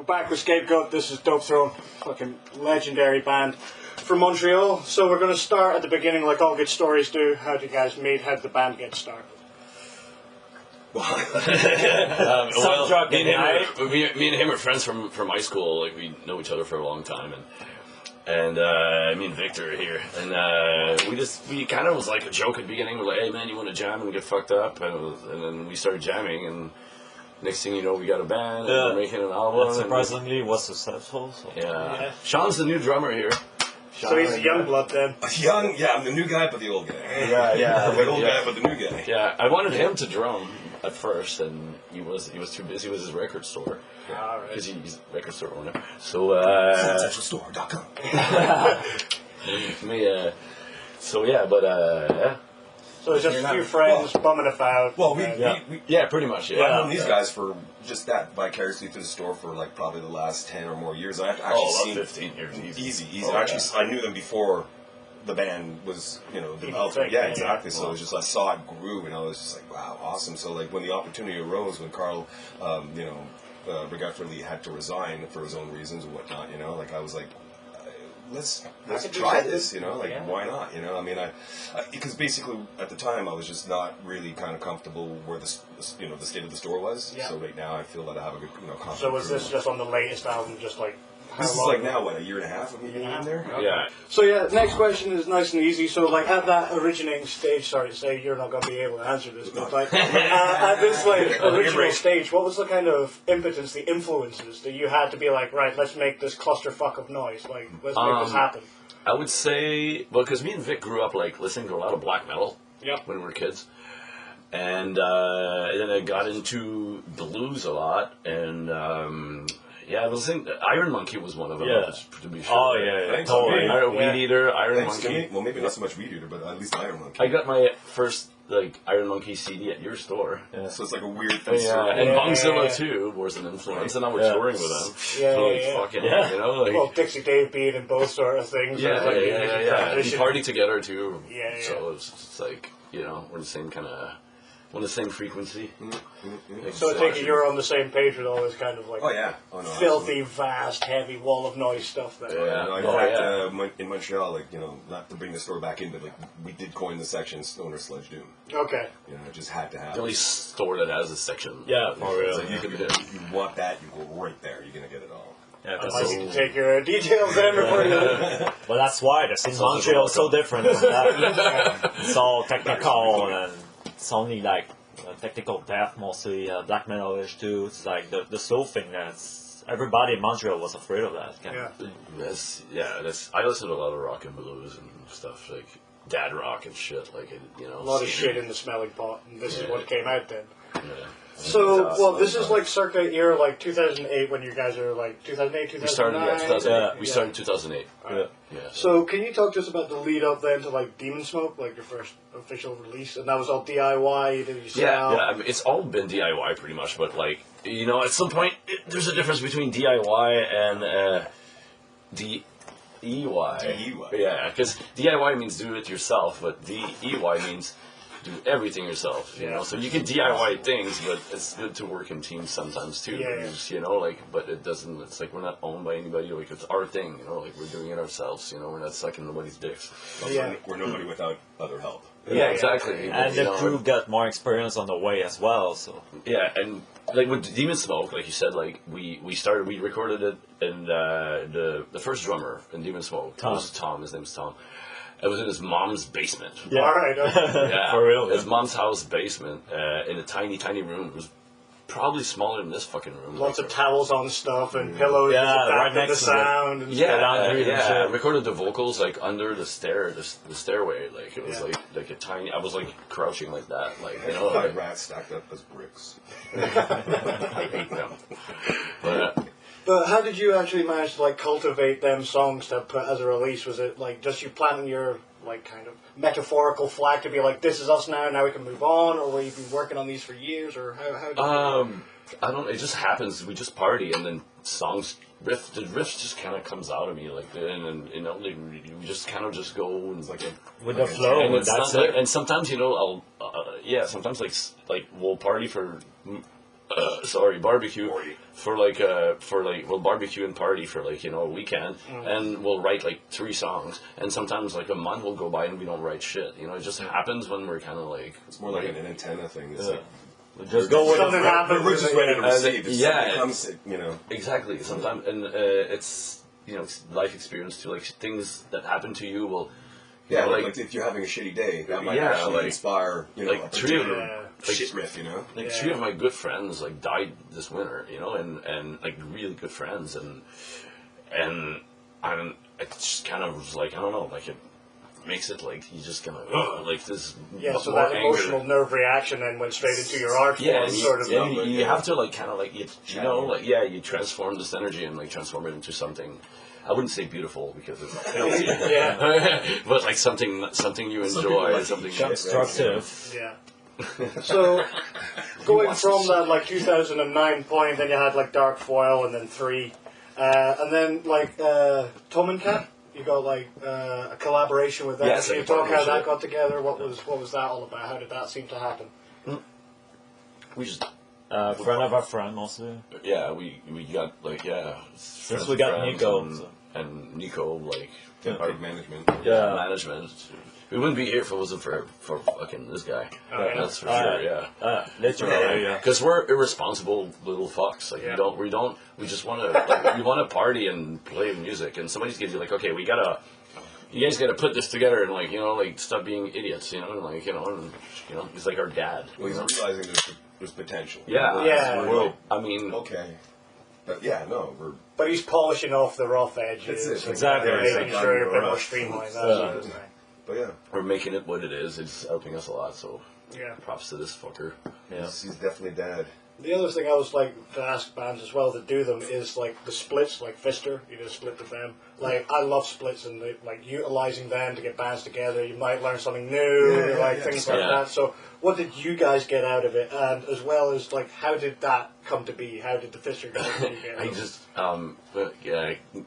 We're back with Scapegoat. This is Dopethrone, fucking legendary band from Montreal. So we're going to start at the beginning like all good stories do. How did you guys meet? How did the band get started? Me and him are friends from high school. Like, we know each other for a long time, and me and Victor are here, and we kind of was like a joke at the beginning. We're like, hey man, you want to jam and get fucked up, and then we started jamming, and next thing you know, we got a band, and we're making an album. And surprisingly, it was successful. So. Yeah. Shawn's the new drummer here. So he's a young blood then. I'm the new guy, but the old guy. The old guy, but the new guy. Yeah, I wanted him to drum at first, and he was too busy with his record store. Because he's a record store owner. So, FilthSocialStore.com. So it's just a few friends bumming about. Well, pretty much. Yeah, I've known these guys for just that vicariously through the store for like probably the last 10 or more years. I've actually seen 15 years easy. I knew them before the band was, developing. Yeah, exactly. So it was just I saw it grew, and I was just like, wow, awesome. So like when the opportunity arose, when Carl, regretfully had to resign for his own reasons and whatnot, like I was like, let's try this, why not, I mean, because basically at the time I was just not really kind of comfortable where the state of the store was. So right now I feel that I have a good, confidence. So was this just on the latest album, just like? This is like now, a year and a half of me being in there? Okay. Yeah. So next question is nice and easy. So like at that originating stage, sorry to say you're not going to be able to answer this, but like at this like original stage, what was the kind of impotence, the influences that you had to be like, right, let's make this clusterfuck of noise, like let's make this happen? I would say, well, because me and Vic grew up like listening to a lot of black metal when we were kids. And then I got into blues a lot, and I was thinking Iron Monkey was one of them. To be sure. Thanks. Weed Eater, Iron Thanks Monkey. Well, maybe not so much Weed Eater, but at least Iron Monkey. I got my first Iron Monkey CD at your store. Yeah. So it's like a weird thing. And Bongzilla too was an influence, and now we're touring with them. Well, Dixie Dave being in both sort of things. We party together too. So it's like we're the same kind of. On the same frequency. So I take it you're on the same page with all this kind of like filthy, absolutely. Vast, heavy wall of noise stuff. Then. In Montreal, not to bring the store back in, but we did coin the section Stoner Sludge Doom. Okay. It just had to happen. The only store that has a section. Yeah, for real. Like if you want that, you go right there. You're gonna get it all. Yeah, I need to take your details then before you. Well, that's why the scene in Montreal is so different. It's all technical and. It's only like technical death, mostly black metal-ish too. It's like the soul thing that's everybody in Montreal was afraid of that. I listen to a lot of rock and blues and stuff like dad rock and shit. A lot of shit in the smelling pot, and this is what came out then. Yeah. So, this is like circa year like 2008 when you guys are like 2008, 2009? We started in 2008. So, can you talk to us about the lead up then to like Demon Smoke, like your first official release? And that was all DIY, did you sell? I mean, it's all been DIY pretty much, but at some point, there's a difference between DIY and DEY. Yeah, because DIY means do it yourself, but DEY means do everything yourself, So you can DIY things, but it's good to work in teams sometimes too. But it doesn't. It's like we're not owned by anybody. Like it's our thing, we're doing it ourselves. We're not sucking nobody's dicks. We're nobody without other help. Yeah, exactly. And the crew got more experience on the way as well. So and with Demon Smoke, like you said, we recorded it, and the first drummer in Demon Smoke was Tom. His name's Tom. It was in his mom's basement. Yeah. All right. For real. His mom's house basement, in a tiny, tiny room. It was probably smaller than this fucking room. Lots of towels on stuff and pillows. Right next to the sound. And I recorded the vocals under the stairway. Like it was like a tiny. I was crouching like that. Five rats stacked up as bricks. I hate them. But how did you actually manage to cultivate them songs to put as a release? Was it just you planting your kind of metaphorical flag to be like, this is us now we can move on, or were you been working on these for years, or how did I don't. It just happens. We just party, and then the riff just kind of comes out of me and we just kind of just go and with the flow, and that's it. And sometimes I'll sometimes we'll party for barbecue we'll barbecue and party for like, a weekend, and we'll write like 3 songs, and sometimes like a month will go by and we don't write shit. It just happens when we're kind of like, it's more like an antenna thing. It's like, just go with something happens. we're just ready to receive. If yeah, something comes, exactly. Sometimes, and it's it's life experience too. Like things that happen to you will. Yeah, like if you're having a shitty day, that might actually inspire, like a 3 of shit riff, Like 3 of my good friends like died this winter, and like really good friends, and it just kind of was like, I don't know, like it makes it like you just kind of like this. Yeah, so that emotional nerve reaction then went straight into your art form, sort of. You have to like kind of like you transform this energy and like transform it into something. I wouldn't say beautiful because it's filthy. But like something you enjoy, something constructive. Yeah. So going from that like 2009 point, then you had like Dark Foil and then 3, and then like Tom and Cat. You got like a collaboration with them. Yes, Can you talk how that got together? What was that all about? How did that seem to happen? We just. Friend of our friend, mostly. Yeah, we got like Since we got Nico and Nico like our management. Yeah, management. We wouldn't be here if it wasn't for fucking this guy. That's for sure. Yeah, literally. Yeah. Because we're irresponsible little fucks. Like we just want to we want to party and play music, and somebody's gonna be like, okay, you guys gotta put this together and like stop being idiots, and like he's like our dad. Well, he's realizing there's potential. Yeah. I mean, okay. But But he's polishing off the rough edges. That's it. Exactly. Making sure you're a bit more streamlined. That sort of thing. But yeah, we're making it what it is. It's helping us a lot. So yeah, props to this fucker. Yeah, he's definitely dad. The other thing I was like to ask bands as well that do them is like the splits, like Fister. You just split with them. Like I love splits and like utilizing them to get bands together. You might learn something new, things like that. So what did you guys get out of it? And as well as like how did that come to be? How did the Fister guys get? I just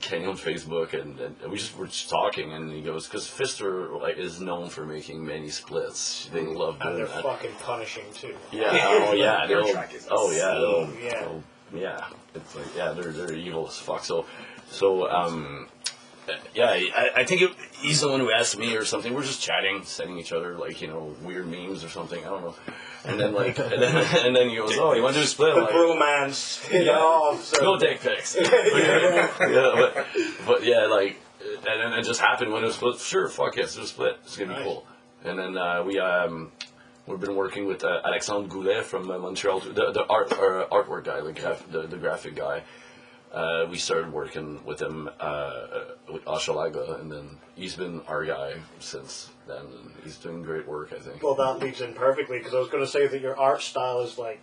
came on Facebook and we were just talking, and he goes, because Fister is known for making many splits. They love doing and they're that. fucking punishing too. Yeah. It's like they're evil as fuck. So I think he's the one who asked me or something. We're just chatting, sending each other like weird memes or something. I don't know. And then and then he goes, "Oh, you want to do a split?" The bromance, no dick pics. but yeah, like, and then it just happened when it was split. Sure, fuck yes, do a split. It's gonna be cool. And then we've been working with Alexandre Goulet from Montreal, the artwork guy, the graphic guy. We started working with him with Ashalaga, and then he's been our guy since then, and he's doing great work, I think. Well, that leads in perfectly, because I was going to say that your art style is like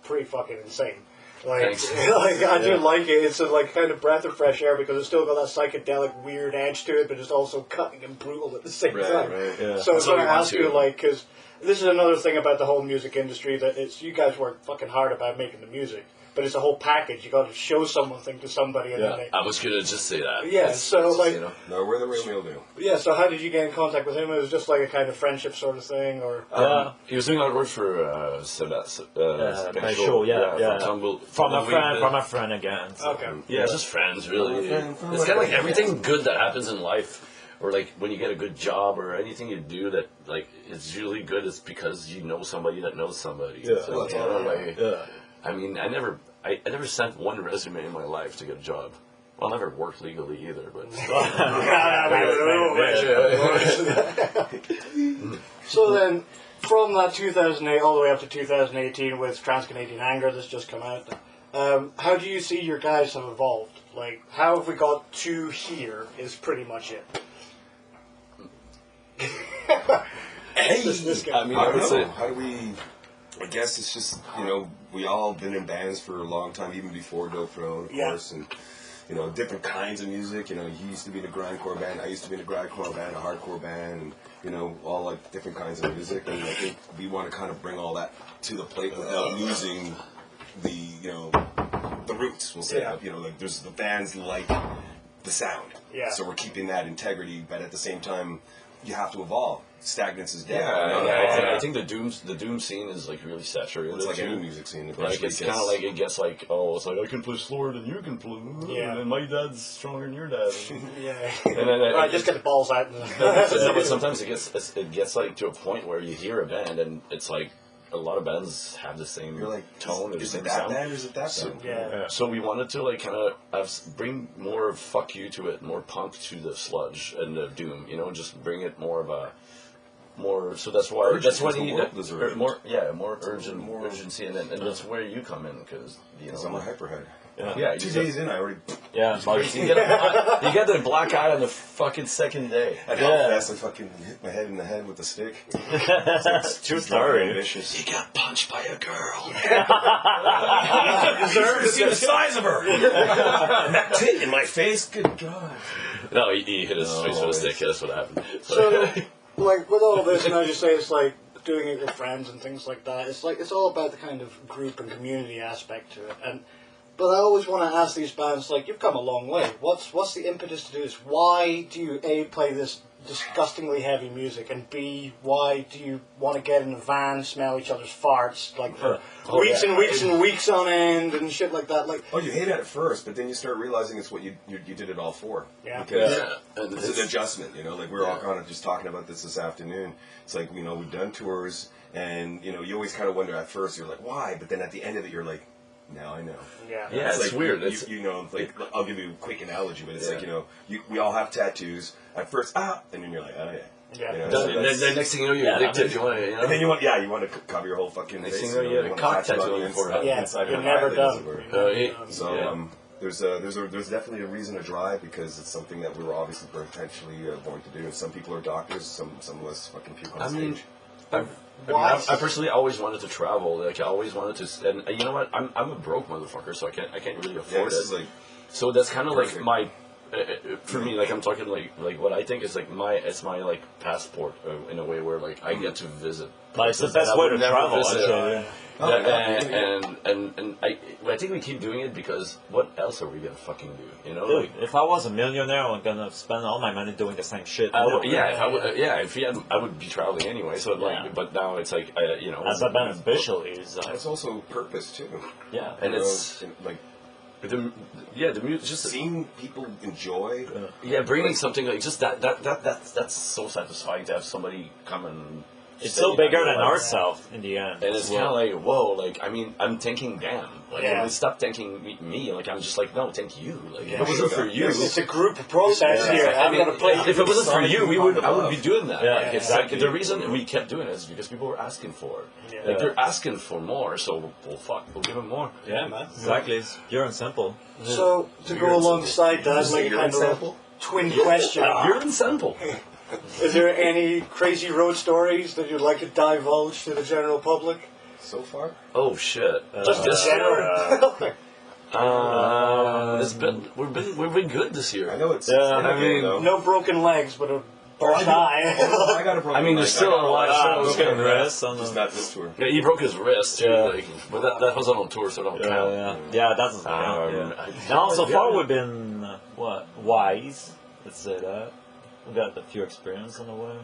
pretty fucking insane. Like, I do like it. It's a like kind of breath of fresh air because it's still got that psychedelic weird edge to it, but it's also cutting and brutal at the same time. Right. Yeah. So I was going to ask you, like, because this is another thing about the whole music industry, that it's you guys work fucking hard about making the music. But it's a whole package. You got to show something to somebody, and then I was gonna just say that. Yeah, so like, no, we're the real meal deal. Yeah, so how did you get in contact with him? It was just like a kind of friendship sort of thing, or he was doing artwork for show, from a friend again. So. Okay, just friends, really. It's kind of like everything good that happens in life. Or like when you get a good job or anything you do that like it's usually good, it's because you know somebody that knows somebody. I mean, I never sent one resume in my life to get a job. Well, I never worked legally either, but. So then, from that 2008 all the way up to 2018 with Trans-Canadian Anger that's just come out, how do you see your guys have evolved? Like, how have we got to here is pretty much it. This guy. I mean, I would say, how do we... I guess it's just, we all been in bands for a long time, even before Dopethrone, of course, and, different kinds of music. You used to be in a grindcore band, I used to be in a grindcore band, a hardcore band, and, all like different kinds of music. And I think we want to kind of bring all that to the plate without losing the roots, we'll say. Like there's the bands like the sound. Yeah. So we're keeping that integrity, but at the same time, you have to evolve. stagnance is dead. I think the doom scene is like really saturated. It's like any music scene. Like it's kind of like it gets like, oh, it's like I can play slower than you can play, Yeah. and my dad's stronger than your dad. Yeah. And then Right, just get the balls out. but sometimes it gets like to a point where you hear a band and it's like a lot of bands have the same You're like, tone or the is same it that sound. band or is it that So, band? Yeah. so we wanted to like kind of bring more fuck you to it, more punk to the sludge and the doom. You know, just bring it more of a more. So that's why Urgent, that's when the you world is urgent. more urgent, more urgency, and that's where you come in because Because I'm a hyperhead. yeah, 2 days in, I already. Yeah, you get the black eye on the fucking second day. At Hellfest, I fucking hit my head in the head with a stick. it's true story. Vicious. He got punched by a girl. You deserve to see the size of her. And that tit in my face. Good God. No, he hit his face with a stick. That's what happened. So, like, with all this, and as you say, it's like doing it with friends and things like that. It's like, it's all about the kind of group and community aspect to it. But I always want to ask these bands, like, you've come a long way. What's the impetus to do this? Why do you, A, play this disgustingly heavy music, and B, why do you want to get in a van, smell each other's farts, like, for weeks and weeks and weeks on end, and shit like that? Like, Oh, you hate it at first, but then you start realizing it's what you did it all for. Yeah. Because and it's an adjustment, you know. Like we were all kind of just talking about this afternoon. It's like, you know, we've done tours, and you know, you always kind of wonder at first. You're like, why? But then at the end of it, you're like, now I know. yeah. Yeah, it's like, weird. You know, like I'll give you a quick analogy, but it's like, you know, we all have tattoos. At first, and then you're like, oh yeah. Yeah. You know, Then, so that's- then next thing you know, you're addicted. You want to, you know. and then you want to cover your whole fucking Next face. thing you know, you have a want cock tattoo tattoo on your forehead. Yeah, inside you're your never eyelids done. or- So Yeah. there's definitely a reason to drive because it's something that we were obviously potentially born to do. And some people are doctors, some of us fucking puke on I mean, stage. I personally always wanted to travel. Like I always wanted to, and you know what? I'm a broke motherfucker, so I can't really Yeah, afford this it. is like So that's kind of like Perfect. my, for me, like I'm talking like what I think is like it's my like passport in a way where like I get to visit. Like, it's the places that best I way would to never travel, visit. actually. Oh, yeah. And I think we keep doing it because what else are we gonna fucking do? You know, Dude, like. if I was a millionaire, I'm gonna spend all my money doing the same shit. I would, No. yeah, if I would, if he had, I would be traveling anyway. So like, Yeah. but now it's like, you know, As a beneficial, is it's also purpose too. yeah. and You know, it's like the music just seeing people enjoy. bringing something like just that's so satisfying to have somebody come and. It's say so bigger that, than like, ourselves in the end. And it's kind of like, whoa, like, I mean, I'm thanking them. Like, Yeah. stop thanking me. Like, I'm just like, no, thank you. Like, if Yeah. it wasn't for you. It's a group process Yeah. here. I I'm mean, gonna play. if it wasn't for you, I would be doing that. Yeah, like, it's exactly. like, the reason we kept doing it is because people were asking for it. Yeah. Like, they're asking for more, so, well, fuck, we'll give them more. Yeah, man. Exactly. It's pure and simple. So to go alongside that, like kind of a twin question. You're in sample. Is there any crazy road stories that you'd like to divulge to the general public? So far, Oh, shit. Just in This general. we've been good this year. I know it's. Yeah, in the I game, mean, though. No broken legs, but a burst eye. I got a broken I mean, there's leg. still I got a lot of Ah, shows okay, coming. rest on Just the. not this tour. Yeah, he broke his wrist too, Yeah. like, but that wasn't on tour, so don't count. Yeah, that doesn't count. Yeah. Now, so far we've been wise. Let's say that we got a few experience on the way,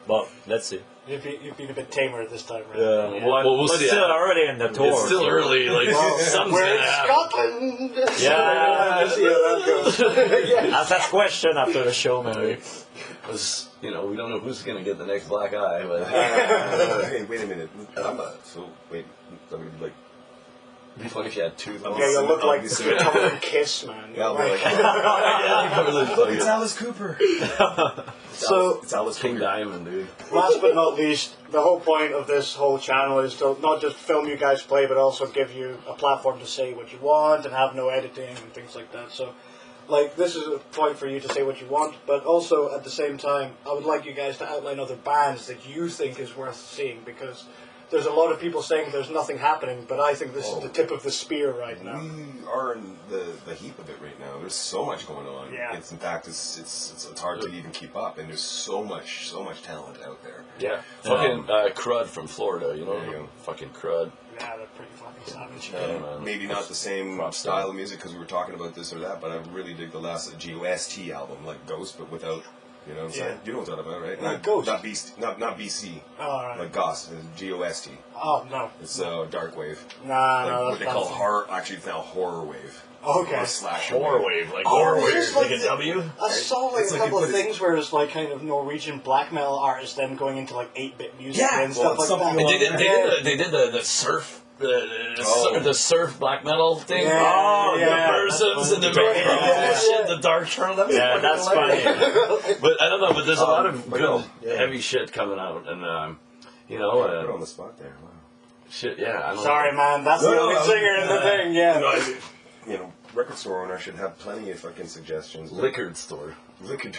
but let's see. You've been a bit tamer this time, right? Yeah, Well, we'll but see. still early in the tour. It's still early, like something's We're gonna in happen. Scotland. Yeah. See how that goes. Yeah. Ask that question after the show, man. Because, you know, we don't know who's gonna get the next black eye, but Hey, wait a minute. Wait. I mean, like. it'd be funny if you had two. Yeah, you look like Obviously. you're covered in Kiss, man. Yeah, I'll be like, Look, it's Alice Cooper. So, It's Alice King Cooper. Diamond, dude. last but not least, the whole point of this whole channel is to not just film you guys play, but also give you a platform to say what you want and have no editing and things like that. So, like, this is a point for you to say what you want, but also at the same time, I would like you guys to outline other bands that you think is worth seeing, because there's a lot of people saying there's nothing happening, but I think this is the tip of the spear right now. We are in the heap of it right now. There's so much going on. Yeah. In fact, it's hard to even keep up, and there's so much talent out there. Yeah. Fucking Crud from Florida, you know? There you go. Fucking Crud. Yeah, they're pretty fucking savage. Yeah, man. Maybe not the same Props style down. of music because we were talking about this or that, but I really dig the last GOST album, like Ghost, but without You know what I'm saying? You know what I'm talking about, right? Ghost. Not BC. Not BC. Oh, all right. Like Gost. G-O-S-T. Oh, no. It's dark wave. Nah, Like no. what they call horror. Actually, it's now horror wave. Okay. Or slasher Horror wave. wave, like Oh, horror it's wave, just like like a W. I saw like It's a like couple you of put it- things where it's like kind of Norwegian black metal artists then going into like 8-bit music Yeah, and well, stuff like something that. along They did the surf. Oh. The surf black metal thing. Yeah, Oh, yeah, the persons and the shit, the dark term. Yeah, that's funny. But I don't know. But there's a lot of but good, no. heavy shit coming out, and Put it on the spot there. Wow. shit. Yeah, I don't Sorry, know. man. That's the only singer in the thing. Yeah. Record store owner should have plenty of fucking suggestions. Liquor store. Liquor.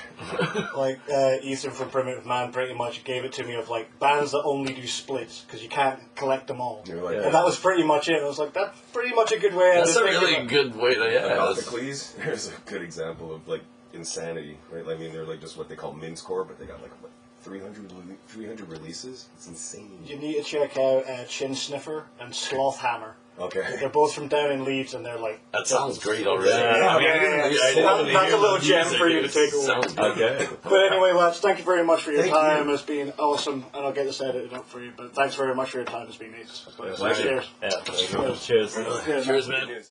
Like Ethan from Primitive Man pretty much gave it to me of like bands that only do splits because you can't collect them all. You're like, And that was pretty much it. I was like, that's pretty much a good way. That's to a think really of it. good way to Calgacus, there's a good example of like insanity, right? I mean, they're like just what they call mincecore, but they got like what 300 releases. It's insane. You need to check out Chin Sniffer and Sloth Hammer. Okay. They're both from down in Leeds, and they're like. That sounds great already. Yeah. I mean, I didn't That's hear a little the gem music. for you to It take away. sounds good. Okay. But anyway, lads, thank you very much for your Thank time. you. It's been awesome, and I'll get this edited up for you. But thanks very much for your time. It's been neat. Pleasure. Cheers. Yeah. Cheers. Cheers. Cheers, man.